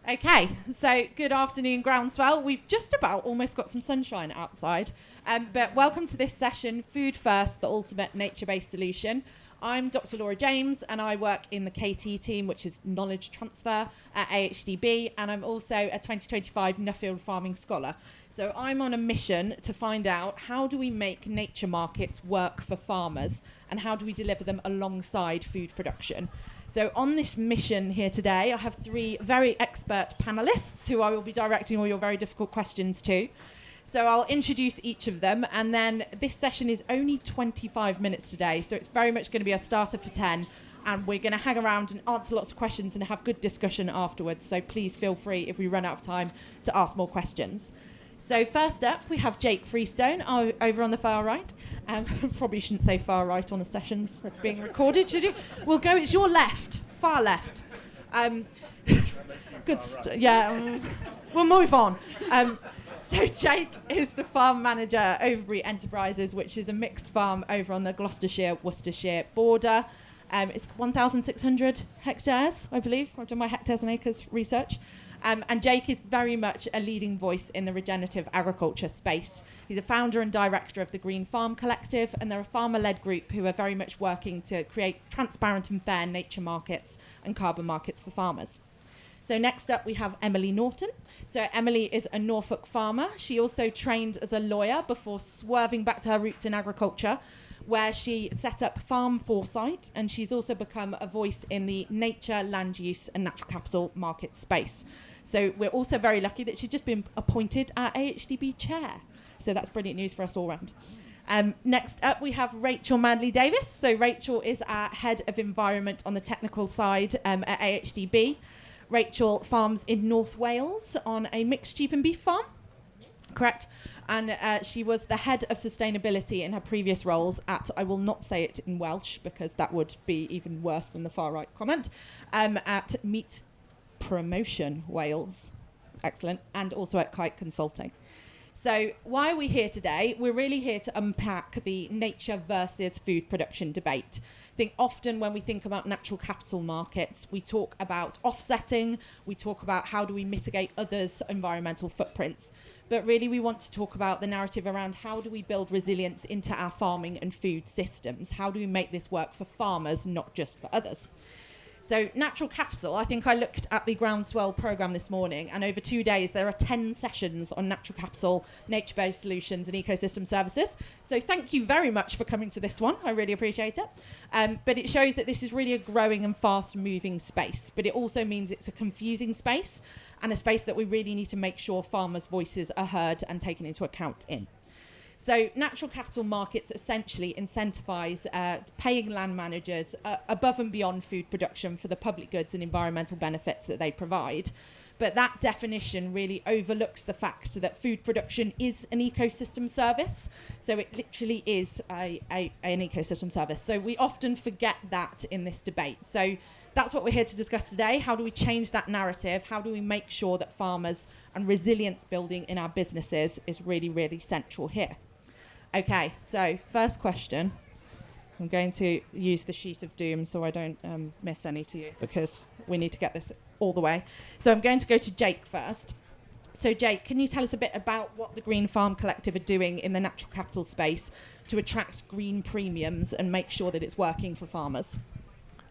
Okay, so good afternoon, Groundswell. We've just about almost got some sunshine outside, but welcome to this session, Food First, the Ultimate Nature-Based Solution. I'm Dr. Laura James, and I work in the KT team, which is Knowledge Transfer at AHDB, and I'm also a 2025 Nuffield Farming Scholar. So I'm on a mission to find out how do we make nature markets work for farmers, and how do we deliver them alongside food production. So on this mission here today, I have three very expert panelists who I will be directing all your very difficult questions to. So I'll introduce each of them, and then this session is only 25 minutes today, so it's very much going to be a starter for 10, and we're going to hang around and answer lots of questions and have good discussion afterwards, so please feel free, if we run out of time, to ask more questions. So first up, we have Jake Freestone over on the far right. Probably shouldn't say far right on the sessions that are being recorded, should you? We'll go, it's your left, far left. We'll move on. So Jake is the farm manager at Overbury Enterprises, which is a mixed farm over on the Gloucestershire-Worcestershire border. It's 1,600 hectares, I believe. I've done my hectares and acres research. And Jake is very much a leading voice in the regenerative agriculture space. He's a founder and director of the Green Farm Collective, and they're a farmer-led group who are very much working to create transparent and fair nature markets and carbon markets for farmers. So next up, we have Emily Norton. So Emily is a Norfolk farmer. She also trained as a lawyer before swerving back to her roots in agriculture, where she set up Farm Foresight, and she's also become a voice in the nature, land use, and natural capital market space. So we're also very lucky that she's just been appointed our AHDB chair. So that's brilliant news for us all round. Next up, we have Rachel Manley-Davis. So Rachel is our head of environment on the technical side at AHDB. Rachel farms in North Wales on a mixed sheep and beef farm, correct? And she was the head of sustainability in her previous roles at, I will not say it in Welsh because that would be even worse than the far right comment, at Meat Promotion Wales. Excellent. And also at Kite Consulting. So why are we here today? We're really here to unpack the nature versus food production debate. I think often when we think about natural capital markets, we talk about offsetting, we talk about how do we mitigate others' environmental footprints. But really we want to talk about the narrative around how do we build resilience into our farming and food systems? How do we make this work for farmers, not just for others? So natural capital, I think I looked at the Groundswell programme this morning, and over 2 days there are 10 sessions on natural capital, nature-based solutions and ecosystem services. So thank you very much for coming to this one. I really appreciate it. But it shows that this is really a growing and fast-moving space, but it also means it's a confusing space and a space that we really need to make sure farmers' voices are heard and taken into account in. So natural capital markets essentially incentivise paying land managers above and beyond food production for the public goods and environmental benefits that they provide. But that definition really overlooks the fact that food production is an ecosystem service. So it literally is an ecosystem service. So we often forget that in this debate. So that's what we're here to discuss today. How do we change that narrative? How do we make sure that farmers and resilience building in our businesses is really, really central here? Okay, so first question. I'm going to use the sheet of doom so I don't miss any to you because we need to get this all the way. So I'm going to go to Jake first. So Jake, can you tell us a bit about what the Green Farm Collective are doing in the natural capital space to attract green premiums and make sure that it's working for farmers?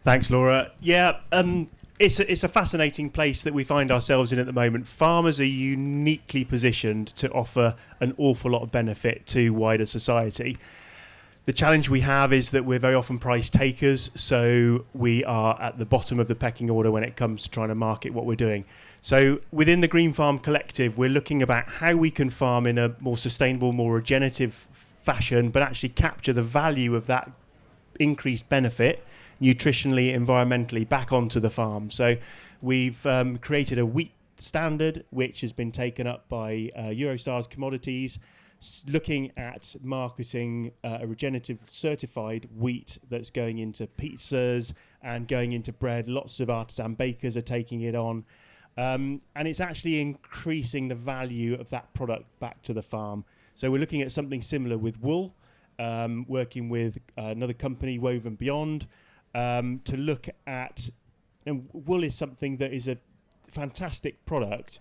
Thanks, Laura. Yeah, it's a fascinating place that we find ourselves in at the moment. Farmers are uniquely positioned to offer an awful lot of benefit to wider society. The challenge we have is that we're very often price takers, so we are at the bottom of the pecking order when it comes to trying to market what we're doing. So within the Green Farm Collective, we're looking about how we can farm in a more sustainable, more regenerative fashion, but actually capture the value of that increased benefit nutritionally, environmentally, back onto the farm. So we've created a wheat standard, which has been taken up by Eurostar's Commodities, looking at marketing a regenerative certified wheat that's going into pizzas and going into bread. Lots of artisan bakers are taking it on. And it's actually increasing the value of that product back to the farm. So we're looking at something similar with wool, working with another company, Woven Beyond, to look at wool is something that is a fantastic product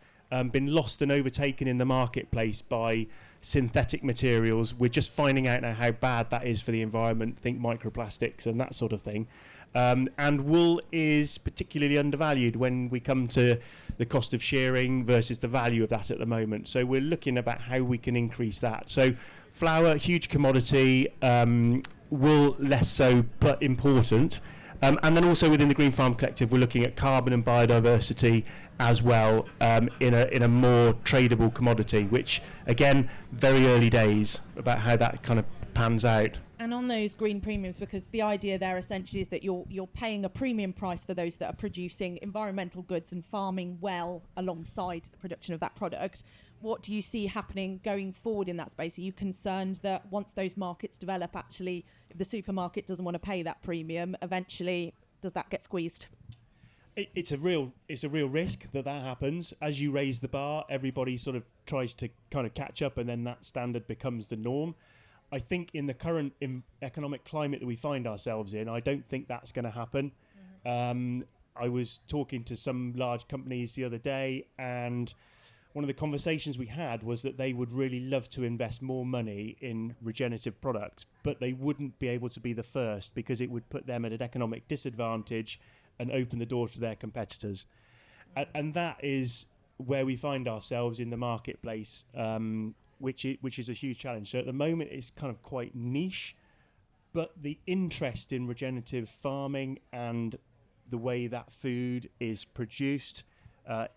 been lost and overtaken in the marketplace by synthetic materials. We're just finding out now how bad that is for the environment. Think microplastics and that sort of thing. And wool is particularly undervalued when we come to the cost of shearing versus the value of that at the moment. So we're looking about how we can increase that. So flour, huge commodity, wool less so, but important. And then also within the Green Farm Collective, we're looking at carbon and biodiversity as well, in a more tradable commodity, which again, very early days about how that kind of pans out. And on those green premiums, because the idea there essentially is that you're paying a premium price for those that are producing environmental goods and farming well alongside the production of that product. What do you see happening going forward in that space? Are you concerned that once those markets develop, actually, if the supermarket doesn't want to pay that premium, eventually does that get squeezed? It's a real risk that happens. As you raise the bar, everybody sort of tries to kind of catch up, and then that standard becomes the norm. I think in the current economic climate that we find ourselves in, I don't think that's going to happen. I was talking to some large companies the other day, and one of the conversations we had was that they would really love to invest more money in regenerative products, but they wouldn't be able to be the first because it would put them at an economic disadvantage and open the door to their competitors. And that is where we find ourselves in the marketplace, which is a huge challenge. So at the moment it's kind of quite niche, but the interest in regenerative farming and the way that food is produced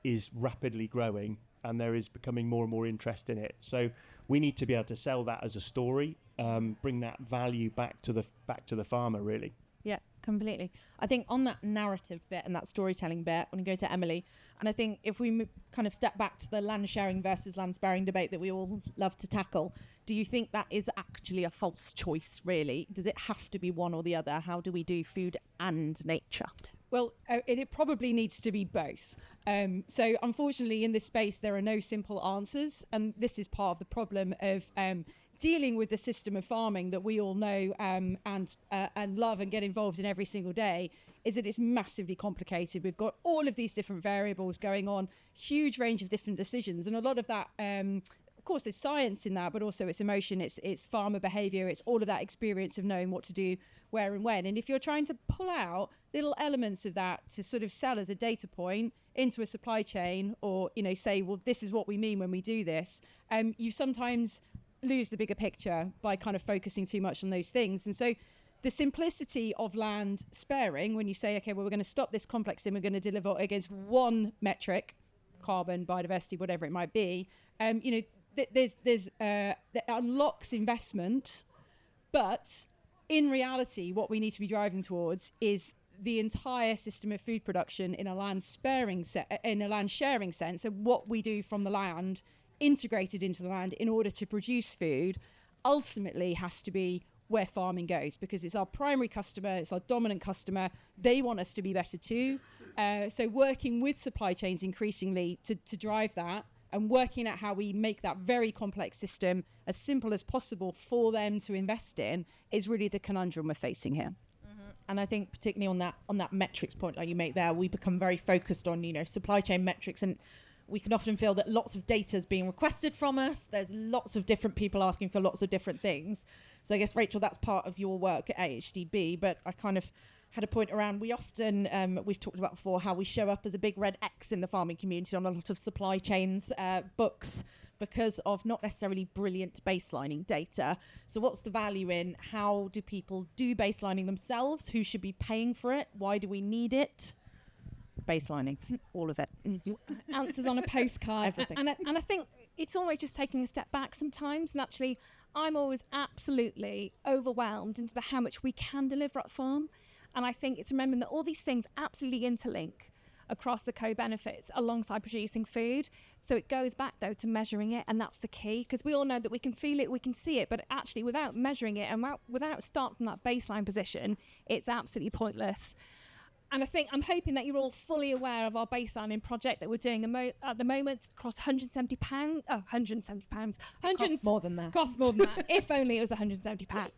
is rapidly growing, and there is becoming more and more interest in it. So we need to be able to sell that as a story, bring that value back to the farmer, really. Yeah, completely. I think on that narrative bit and that storytelling bit, I'm going to go to Emily. And I think if we kind of step back to the land sharing versus land sparing debate that we all love to tackle, do you think that is actually a false choice, really? Does it have to be one or the other? How do we do food and nature? Well, it probably needs to be both. So unfortunately, in this space, there are no simple answers. And this is part of the problem of dealing with the system of farming that we all know and love and get involved in every single day, is that it's massively complicated. We've got all of these different variables going on, huge range of different decisions. And a lot of that, of course, there's science in that, but also it's emotion, it's farmer behaviour, it's all of that experience of knowing what to do, where and when. And if you're trying to pull out little elements of that to sort of sell as a data point into a supply chain, or, you know, say, well, this is what we mean when we do this, you sometimes lose the bigger picture by kind of focusing too much on those things. And so the simplicity of land sparing, when you say, okay, well, we're going to stop this complex thing, we're going to deliver against one metric, carbon, biodiversity, whatever it might be, you know, that unlocks investment, but in reality, what we need to be driving towards is the entire system of food production in a land sharing sense, and what we do from the land integrated into the land in order to produce food ultimately has to be where farming goes, because it's our primary customer, it's our dominant customer, they want us to be better too. So working with supply chains increasingly to drive that, and working out how we make that very complex system as simple as possible for them to invest in, is really the conundrum we're facing here. And I think particularly on that metrics point like you make there, we become very focused on, you know, supply chain metrics, and we can often feel that lots of data is being requested from us. There's lots of different people asking for lots of different things. So I guess, Rachel, that's part of your work at AHDB, but I kind of had a point around, we often, we've talked about before, how we show up as a big red X in the farming community on a lot of supply chains books because of not necessarily brilliant baselining data. So what's the value in, how do people do baselining themselves? Who should be paying for it? Why do we need it? Baselining, all of it. Answers on a postcard. Everything. And I think it's always just taking a step back sometimes. And actually, I'm always absolutely overwhelmed into how much we can deliver at farm. And I think it's remembering that all these things absolutely interlink across the co-benefits alongside producing food. So it goes back, though, to measuring it. And that's the key, because we all know that we can feel it, we can see it. But actually, without measuring it and without starting from that baseline position, it's absolutely pointless. And I think I'm hoping that you're all fully aware of our baselining project that we're doing at the moment across £170. Oh, £170. Costs more than that. Costs more than that. If only it was £170.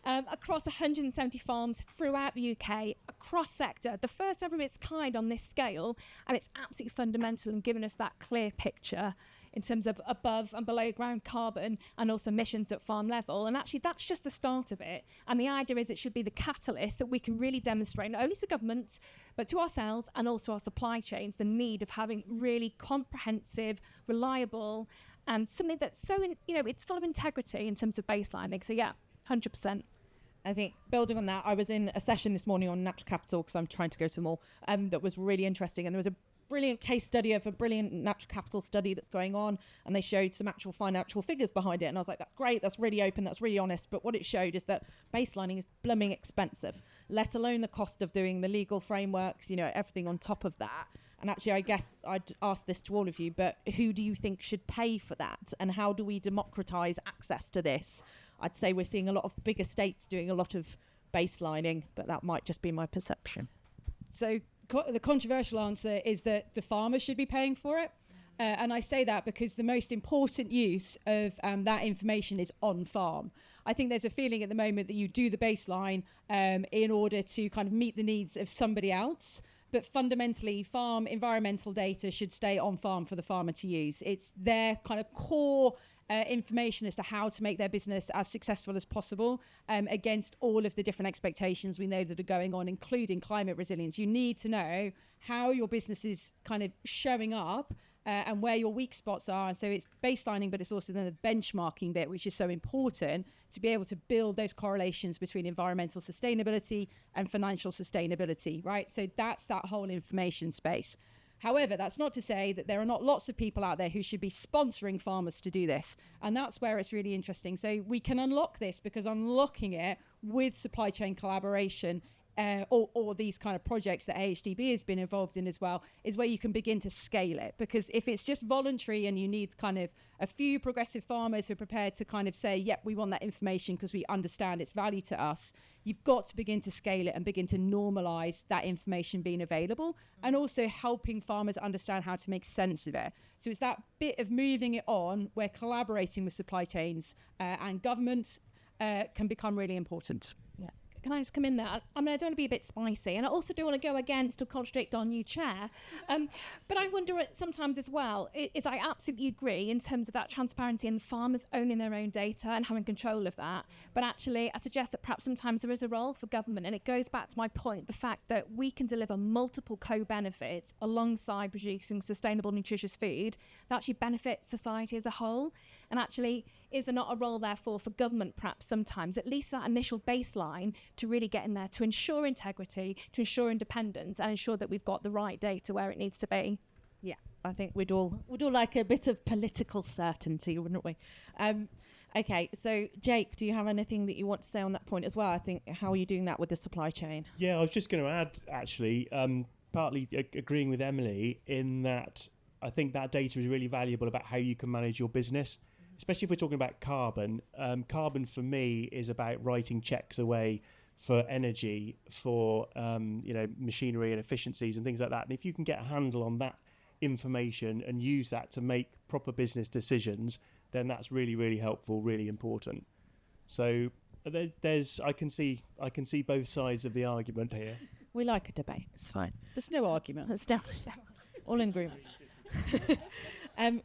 Across 170 farms throughout the UK, across sector, the first ever of its kind on this scale, and it's absolutely fundamental in giving us that clear picture in terms of above and below ground carbon and also emissions at farm level. And actually that's just the start of it. And the idea is it should be the catalyst that we can really demonstrate not only to governments but to ourselves and also our supply chains the need of having really comprehensive, reliable and something that's so, it's full of integrity in terms of baselining. So yeah, 100%. I think building on that, I was in a session this morning on natural capital because I'm trying to go to them all, that was really interesting. And there was a brilliant case study of a brilliant natural capital study that's going on, and they showed some actual financial figures behind it, and I was like, that's great, that's really open, that's really honest. But what it showed is that baselining is blooming expensive, let alone the cost of doing the legal frameworks, everything on top of that. And actually, I guess I'd ask this to all of you, but who do you think should pay for that, and how do we democratize access to this? I'd say we're seeing a lot of big estates doing a lot of baselining, but that might just be my perception. So the controversial answer is that the farmer should be paying for it. And I say that because the most important use of that information is on farm. I think there's a feeling at the moment that you do the baseline in order to kind of meet the needs of somebody else. But fundamentally, farm environmental data should stay on farm for the farmer to use. It's their kind of core information as to how to make their business as successful as possible against all of the different expectations we know that are going on, including climate resilience. You need to know how your business is kind of showing up and where your weak spots are. And so it's baselining, but it's also then the benchmarking bit, which is so important to be able to build those correlations between environmental sustainability and financial sustainability, right? So that's that whole information space. However, that's not to say that there are not lots of people out there who should be sponsoring farmers to do this. And that's where it's really interesting. So we can unlock this because unlocking it with supply chain collaboration or these kind of projects that AHDB has been involved in as well, is where you can begin to scale it. Because if it's just voluntary and you need kind of a few progressive farmers who are prepared to kind of say, yep, we want that information because we understand its value to us, you've got to begin to scale it and begin to normalize that information being available and also helping farmers understand how to make sense of it. So it's that bit of moving it on where collaborating with supply chains and government can become really important. Can I just come in there? I mean, I don't want to be a bit spicy, and I also don't want to go against or contradict our new chair. But I wonder sometimes as well, is I absolutely agree in terms of that transparency and farmers owning their own data and having control of that. But actually, I suggest that perhaps sometimes there is a role for government, and it goes back to my point, the fact that we can deliver multiple co-benefits alongside producing sustainable, nutritious food that actually benefit society as a whole. And actually, is there not a role, therefore, for government perhaps sometimes, at least that initial baseline, to really get in there to ensure integrity, to ensure independence, and ensure that we've got the right data where it needs to be? Yeah, I think we'd all like a bit of political certainty, wouldn't we? Okay, so Jake, do you have anything that you want to say on that point as well? I think, how are you doing that with the supply chain? Yeah, I was just going to add, actually, partly agreeing with Emily in that I think that data is really valuable about how you can manage your business. Especially if we're talking about carbon. Carbon for me is about writing checks away for energy, for machinery and efficiencies and things like that. And if you can get a handle on that information and use that to make proper business decisions, then that's really, really helpful, really important. So I can see both sides of the argument here. We like a debate. It's fine. There's no argument. It's down. All in agreement.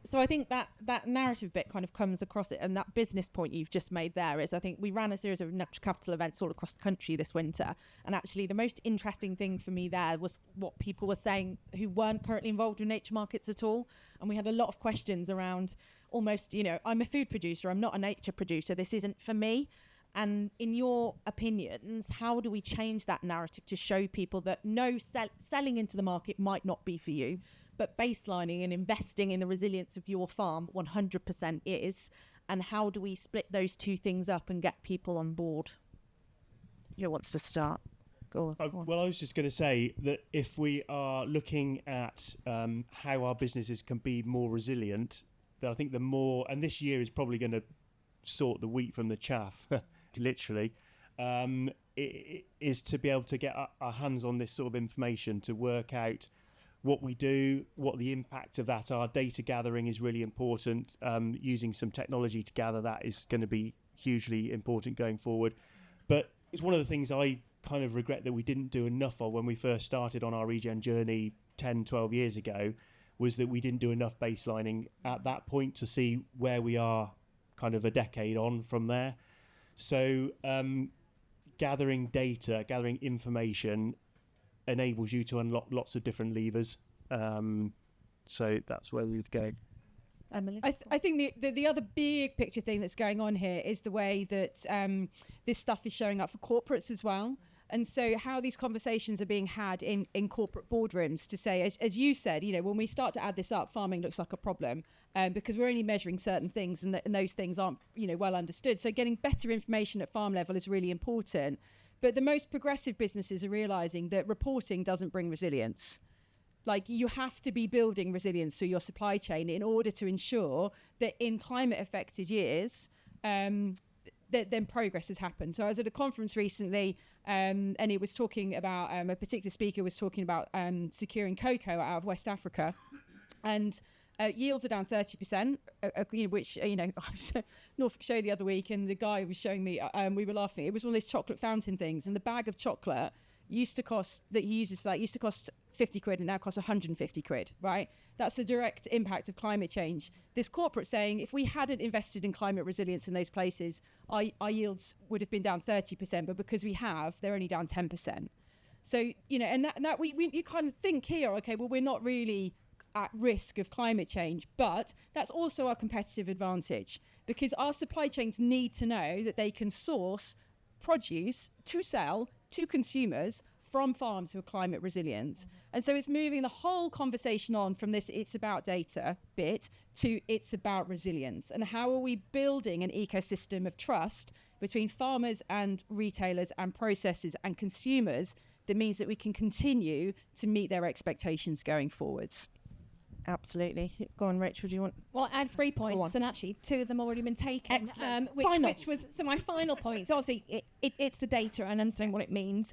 So I think that narrative bit kind of comes across it, and that business point you've just made there is, I think we ran a series of natural capital events all across the country this winter, and actually the most interesting thing for me there was what people were saying who weren't currently involved in nature markets at all. And we had a lot of questions around almost, I'm a food producer, I'm not a nature producer, this isn't for me. And in your opinions, how do we change that narrative to show people that no, selling into the market might not be for you, but baselining and investing in the resilience of your farm 100% is? And how do we split those two things up and get people on board? Who wants to start? Go on. Well, I was just going to say that if we are looking at how our businesses can be more resilient, then I think the more, and this year is probably going to sort the wheat from the chaff, literally. is to be able to get our hands on this sort of information to work out what we do, what the impact of that are. Data gathering is really important. Using some technology to gather that is going to be hugely important going forward. But it's one of the things I kind of regret that we didn't do enough of when we first started on our regen journey 10, 12 years ago, was that we didn't do enough baselining at that point to see where we are kind of a decade on from there. So gathering data, gathering information enables you to unlock lots of different levers. So that's where we'd go. Emily? I think the other big picture thing that's going on here is the way that this stuff is showing up for corporates as well. And so how these conversations are being had in corporate boardrooms to say, as you said, when we start to add this up, farming looks like a problem because we're only measuring certain things and those things aren't, well understood. So getting better information at farm level is really important. But the most progressive businesses are realising that reporting doesn't bring resilience. Like, you have to be building resilience through your supply chain in order to ensure that in climate affected years, that then progress has happened. So I was at a conference recently and it was talking about, a particular speaker was talking about securing cocoa out of West Africa. And yields are down 30%, which, I was at Norfolk Show the other week and the guy was showing me, we were laughing. It was one of those chocolate fountain things, and the bag of chocolate used to cost 50 quid and now costs 150 quid, right? That's the direct impact of climate change. This corporate saying, if we hadn't invested in climate resilience in those places, our yields would have been down 30%, but because we have, they're only down 10%. So, and that you kind of think here, okay, well, we're not really at risk of climate change, but that's also our competitive advantage because our supply chains need to know that they can source produce to sell to consumers from farms who are climate resilient. And so it's moving the whole conversation on from this it's about data bit to it's about resilience. And how are we building an ecosystem of trust between farmers and retailers and processors and consumers that means that we can continue to meet their expectations going forwards? Absolutely. Go on, Rachel, do you want? Well, I had 3 points, and actually 2 of them already been taken. Excellent. Which was, so my final point, so obviously it's the data and understanding what it means.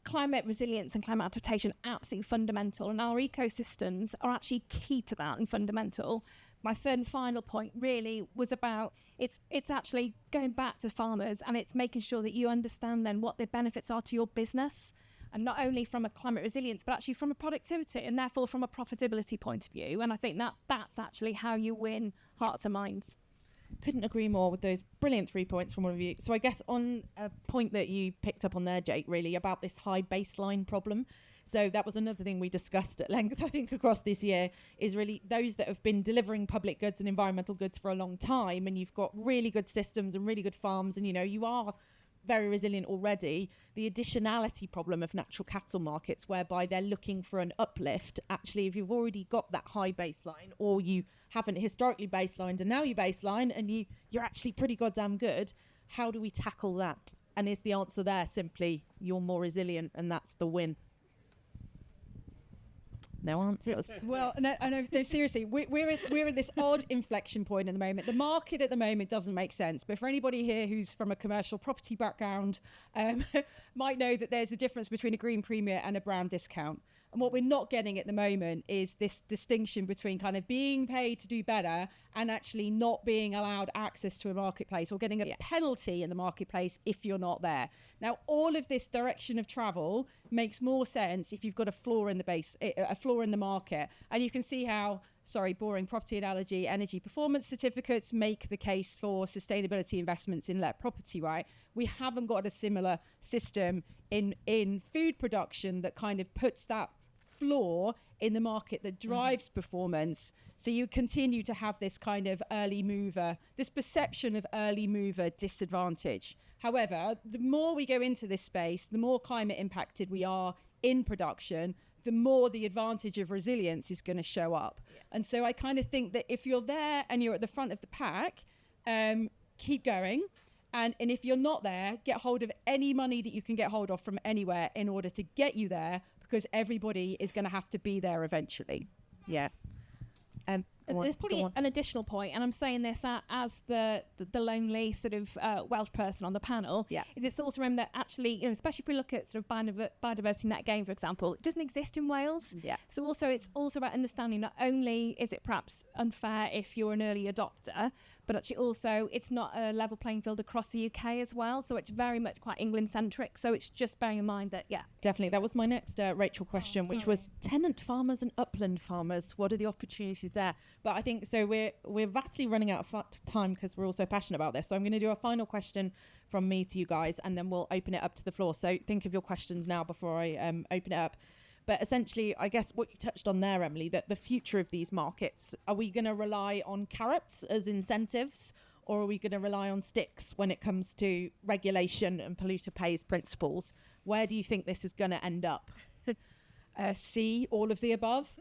Climate resilience and climate adaptation, absolutely fundamental, and our ecosystems are actually key to that and fundamental. My third and final point really was about it's actually going back to farmers, and it's making sure that you understand then what the benefits are to your business, and not only from a climate resilience, but actually from a productivity and therefore from a profitability point of view. And I think that's actually how you win hearts and minds. Couldn't agree more with those brilliant 3 points from one of you. So I guess on a point that you picked up on there, Jake, really about this high baseline problem. So that was another thing we discussed at length, I think, across this year, is really those that have been delivering public goods and environmental goods for a long time, and you've got really good systems and really good farms, and you are very resilient already. The additionality problem of natural capital markets, whereby they're looking for an uplift. Actually, if you've already got that high baseline, or you haven't historically baselined and now you baseline and you're actually pretty goddamn good, how do we tackle that? And is the answer there simply you're more resilient and that's the win? No answers. Well, no, seriously, we're at this odd inflection point at the moment. The market at the moment doesn't make sense, but for anybody here who's from a commercial property background, might know that there's a difference between a green premier and a brown discount. And what we're not getting at the moment is this distinction between kind of being paid to do better and actually not being allowed access to a marketplace or getting a penalty in the marketplace if you're not there. Now, all of this direction of travel makes more sense if you've got a floor in the market. And you can see how, boring property analogy, energy performance certificates make the case for sustainability investments in let property, right? We haven't got a similar system in food production that kind of puts that floor in the market that drives performance. So you continue to have this kind of early mover, this perception of early mover disadvantage. However, the more we go into this space, the more climate impacted we are in production, the more the advantage of resilience is going to show up. Yeah. And so I kind of think that if you're there and you're at the front of the pack, keep going. And if you're not there, get hold of any money that you can get hold of from anywhere in order to get you there, because everybody is going to have to be there eventually. Yeah. There's probably an additional point, and I'm saying this as the lonely sort of Welsh person on the panel. Yeah. Is it's also remember that actually, especially if we look at sort of biodiversity net gain, for example, it doesn't exist in Wales. Yeah. So also it's also about understanding not only is it perhaps unfair if you're an early adopter, but actually also it's not a level playing field across the UK as well. So it's very much quite England centric. So it's just bearing in mind that, Definitely. That was my next Rachel question, which was tenant farmers and upland farmers. What are the opportunities there? But I think so we're vastly running out of time because we're all so passionate about this. So I'm going to do a final question from me to you guys, and then we'll open it up to the floor. So think of your questions now before I open it up. But essentially, I guess what you touched on there, Emily, that the future of these markets, are we going to rely on carrots as incentives, or are we going to rely on sticks when it comes to regulation and polluter pays principles? Where do you think this is going to end up? C, all of the above.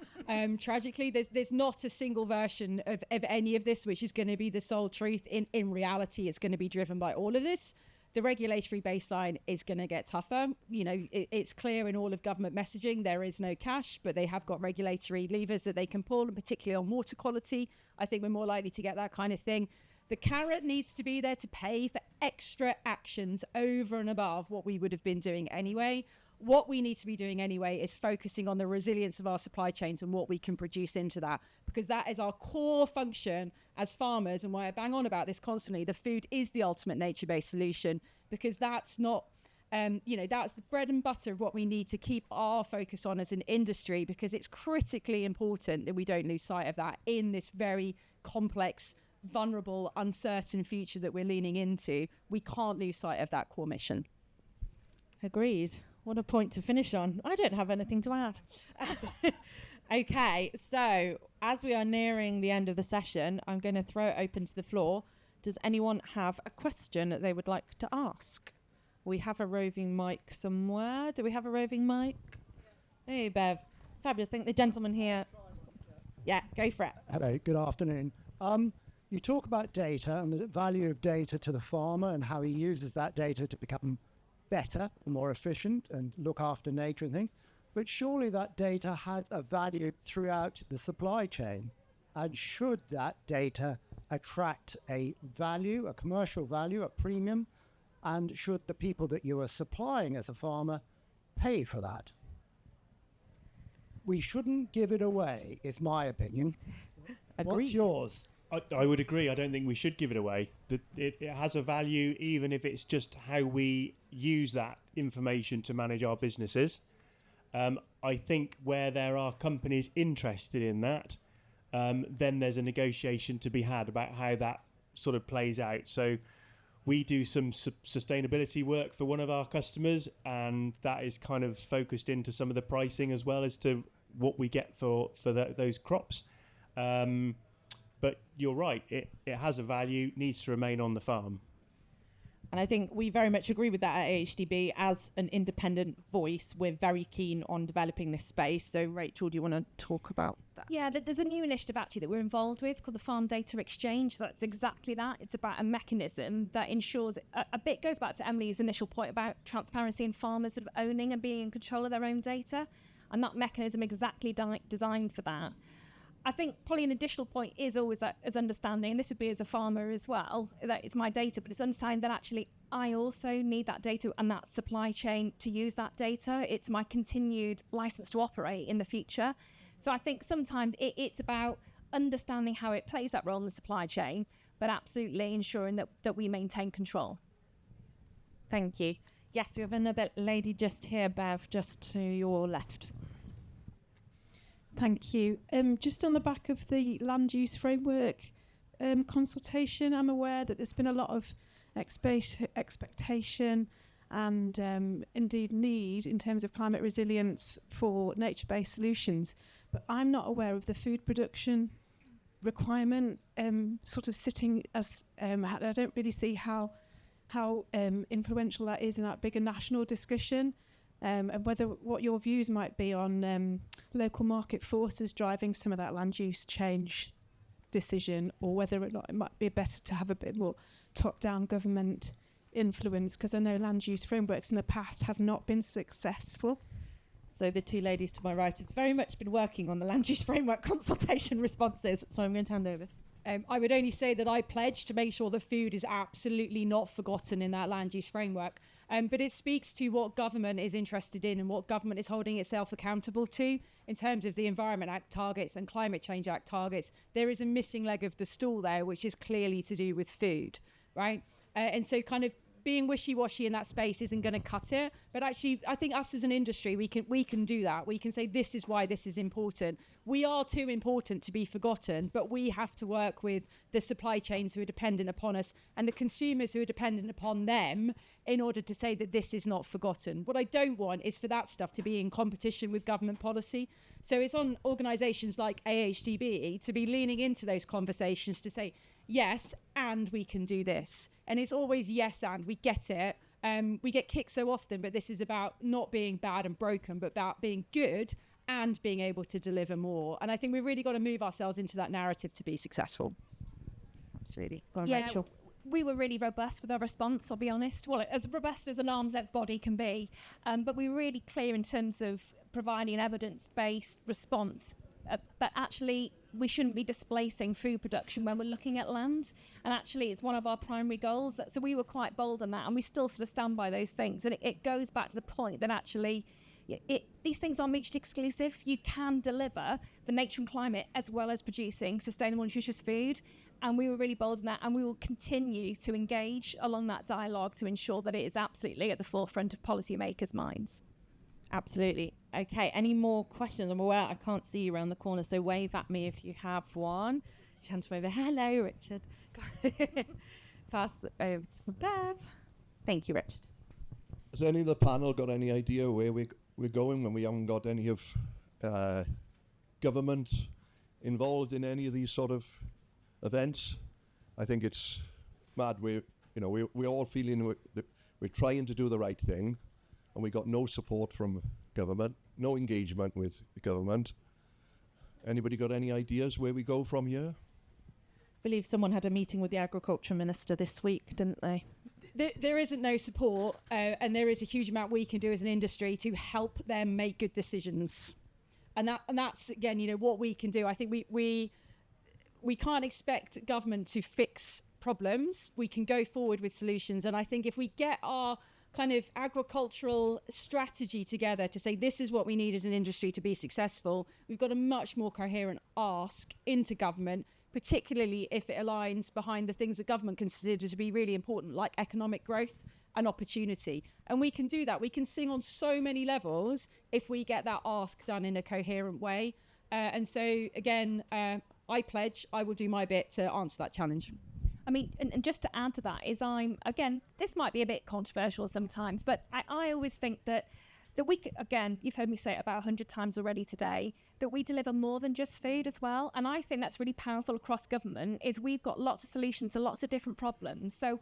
Tragically, there's not a single version of any of this which is going to be the sole truth. In reality, it's going to be driven by all of this. The regulatory baseline is going to get tougher. It's clear in all of government messaging there is no cash, but they have got regulatory levers that they can pull, and particularly on water quality, I think we're more likely to get that kind of thing. The carrot needs to be there to pay for extra actions over and above what we would have been doing anyway. What we need to be doing anyway is focusing on the resilience of our supply chains and what we can produce into that, because that is our core function as farmers, and why I bang on about this constantly. The food is the ultimate nature-based solution, because that's not, that's the bread and butter of what we need to keep our focus on as an industry, because it's critically important that we don't lose sight of that in this very complex, vulnerable, uncertain future that we're leaning into. We can't lose sight of that core mission. Agreed. What a point to finish on. I don't have anything to add. Okay, so as we are nearing the end of the session, I'm going to throw it open to the floor. Does anyone have a question that they would like to ask? We have a roving mic somewhere. Do we have a roving mic? Hey, Bev. Fabulous. I think the gentleman here. Yeah, go for it. Hello, good afternoon. You talk about data and the value of data to the farmer and how he uses that data to become better and more efficient and look after nature and things. But surely that data has a value throughout the supply chain. And should that data attract a value, a commercial value, a premium? And should the people that you are supplying as a farmer pay for that? We shouldn't give it away, is my opinion. Agreed. What's yours? I would agree. I don't think we should give it away. It has a value, even if it's just how we use that information to manage our businesses. I think where there are companies interested in that, then there's a negotiation to be had about how that sort of plays out. So we do some sustainability work for one of our customers, and that is kind of focused into some of the pricing as well as to what we get for those crops. But you're right, it has a value, needs to remain on the farm. And I think we very much agree with that at AHDB. As an independent voice, we're very keen on developing this space. So, Rachel, do you want to talk about that? Yeah, there's a new initiative actually that we're involved with called the Farm Data Exchange. That's exactly that. It's about a mechanism that ensures, a bit goes back to Emily's initial point about transparency and farmers sort of owning and being in control of their own data. And that mechanism exactly designed for that. I think probably an additional point is always that as understanding, and this would be as a farmer as well, that it's my data, but it's understanding that actually I also need that data and that supply chain to use that data. It's my continued license to operate in the future. So I think sometimes it's about understanding how it plays that role in the supply chain, but absolutely ensuring that we maintain control. Thank you. Yes, we have another lady just here, Bev, just to your left. Thank you. Just on the back of the land use framework consultation, I'm aware that there's been a lot of expectation and indeed need in terms of climate resilience for nature-based solutions. But I'm not aware of the food production requirement sort of sitting as, I don't really see how influential that is in that bigger national discussion. And whether what your views might be on local market forces driving some of that land use change decision, or whether or not it might be better to have a bit more top-down government influence, because I know land use frameworks in the past have not been successful. So the two ladies to my right have very much been working on the land use framework consultation responses. So I'm going to hand over. I would only say that I pledge to make sure that food is absolutely not forgotten in that land use framework. But it speaks to what government is interested in and what government is holding itself accountable to in terms of the Environment Act targets and Climate Change Act targets. There is a missing leg of the stool there, which is clearly to do with food, right? And so kind of being wishy-washy in that space isn't going to cut it. But actually, I think us as an industry, we can do that. We can say this is why this is important. We are too important to be forgotten, but we have to work with the supply chains who are dependent upon us and the consumers who are dependent upon them in order to say that this is not forgotten. What I don't want is for that stuff to be in competition with government policy. So it's on organisations like AHDB to be leaning into those conversations to say, yes, and we can do this. And it's always yes, and we get it. We get kicked so often, but this is about not being bad and broken, but about being good and being able to deliver more. And I think we've really got to move ourselves into that narrative to be successful. Absolutely. Go on, Rachel. We were really robust with our response, I'll be honest. Well, as robust as an arm's length body can be. But we were really clear in terms of providing an evidence-based response. But actually, we shouldn't be displacing food production when we're looking at land. And actually, it's one of our primary goals. So we were quite bold on that, and we still sort of stand by those things. And it goes back to the point that actually, these things are mutually exclusive. You can deliver the nature and climate as well as producing sustainable, nutritious food. And we were really bold in that, and we will continue to engage along that dialogue to ensure that it is absolutely at the forefront of policymakers' minds. Absolutely. Okay, any more questions? I'm aware I can't see you around the corner, so wave at me if you have one. Chant over. Hello, Richard. Pass it over to Bev. Thank you, Richard. Has any of the panel got any idea where we're going when we haven't got any of government involved in any of these sort of events? I think it's mad. We're all feeling we're trying to do the right thing, and we got no support from government, no engagement with the government. Anybody got any ideas where we go from here? I believe someone had a meeting with the Agriculture Minister this week, didn't they? There isn't no support, and there is a huge amount we can do as an industry to help them make good decisions. And that's, again, what we can do. I think we can't expect government to fix problems. We can go forward with solutions. And I think if we get our kind of agricultural strategy together to say this is what we need as an industry to be successful, we've got a much more coherent ask into government, particularly if it aligns behind the things that government considers to be really important, like economic growth and opportunity. And we can do that. We can sing on so many levels if we get that ask done in a coherent way. And so, again, I pledge I will do my bit to answer that challenge. I mean, and just to add to that is again, this might be a bit controversial sometimes, but I always think that we, again, you've heard me say it about 100 times already today, that we deliver more than just food as well. And I think that's really powerful across government, is we've got lots of solutions to lots of different problems. So,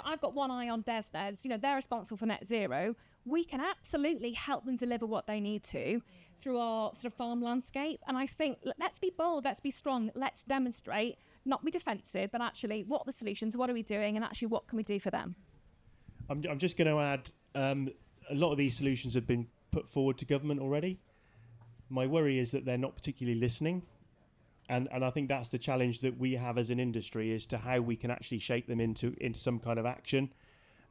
I've got one eye on DESNEDs, they're responsible for net zero. We can absolutely help them deliver what they need to through our sort of farm landscape. And I think, let's be bold, let's be strong, let's demonstrate, not be defensive, but actually what are the solutions, what are we doing, and actually what can we do for them? I'm just going to add, a lot of these solutions have been put forward to government already. My worry is that they're not particularly listening. And I think that's the challenge that we have as an industry, as to how we can actually shape them into some kind of action.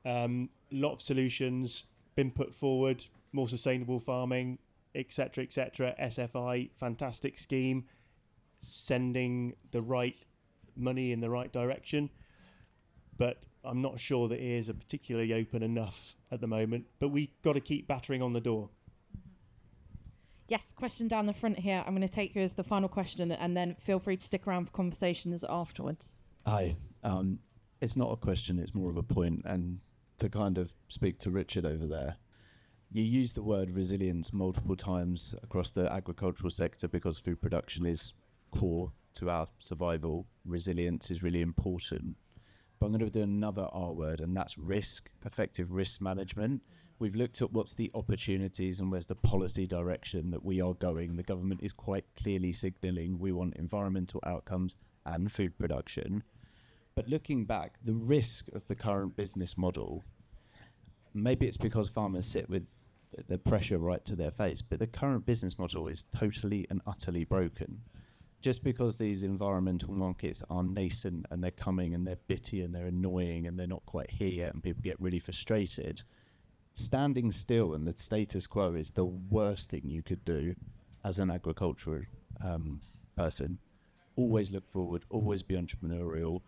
A lot of solutions been put forward, more sustainable farming, etc., SFI, fantastic scheme, sending the right money in the right direction. But I'm not sure that ears are particularly open enough at the moment. But we've got to keep battering on the door. Yes, question down the front here. I'm going to take you as the final question, and then feel free to stick around for conversations afterwards. Hi. It's not a question, it's more of a point. And to kind of speak to Richard over there, you use the word resilience multiple times across the agricultural sector because food production is core to our survival. Resilience is really important. But I'm going to do another R word, and that's risk, effective risk management. We've looked at what's the opportunities and where's the policy direction that we are going. The government is quite clearly signalling we want environmental outcomes and food production. But looking back, the risk of the current business model, maybe it's because farmers sit with the pressure right to their face. But the current business model is totally and utterly broken. Just because these environmental markets are nascent and they're coming and they're bitty and they're annoying and they're not quite here yet and people get really frustrated, standing still and the status quo is the worst thing you could do as an agricultural person. Always look forward, always be entrepreneurial,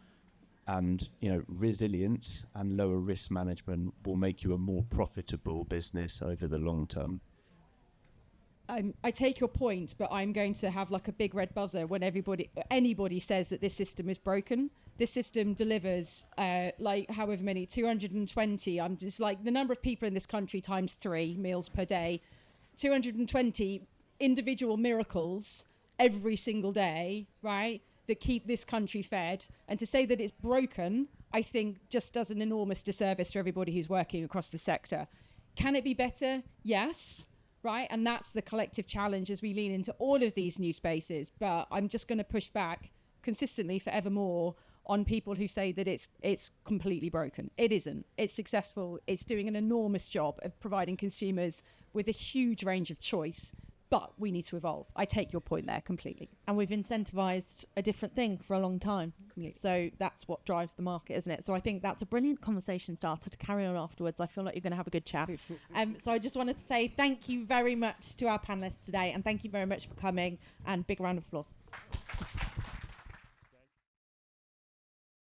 and resilience and lower risk management will make you a more profitable business over the long term. I take your point, but I'm going to have like a big red buzzer when anybody says that this system is broken. This system delivers like however many, 220. I'm just like the number of people in this country times 3 meals per day, 220 individual miracles every single day, right? That keep this country fed. And to say that it's broken, I think just does an enormous disservice to everybody who's working across the sector. Can it be better? Yes. Right, and that's the collective challenge as we lean into all of these new spaces. But I'm just going to push back consistently forevermore on people who say that it's completely broken. It isn't. It's successful. It's doing an enormous job of providing consumers with a huge range of choice. But we need to evolve. I take your point there completely. And we've incentivized a different thing for a long time. Completely. So that's what drives the market, isn't it? So I think that's a brilliant conversation starter to carry on afterwards. I feel like you're going to have a good chat. So I just wanted to say thank you very much to our panelists today, and thank you very much for coming, and big round of applause.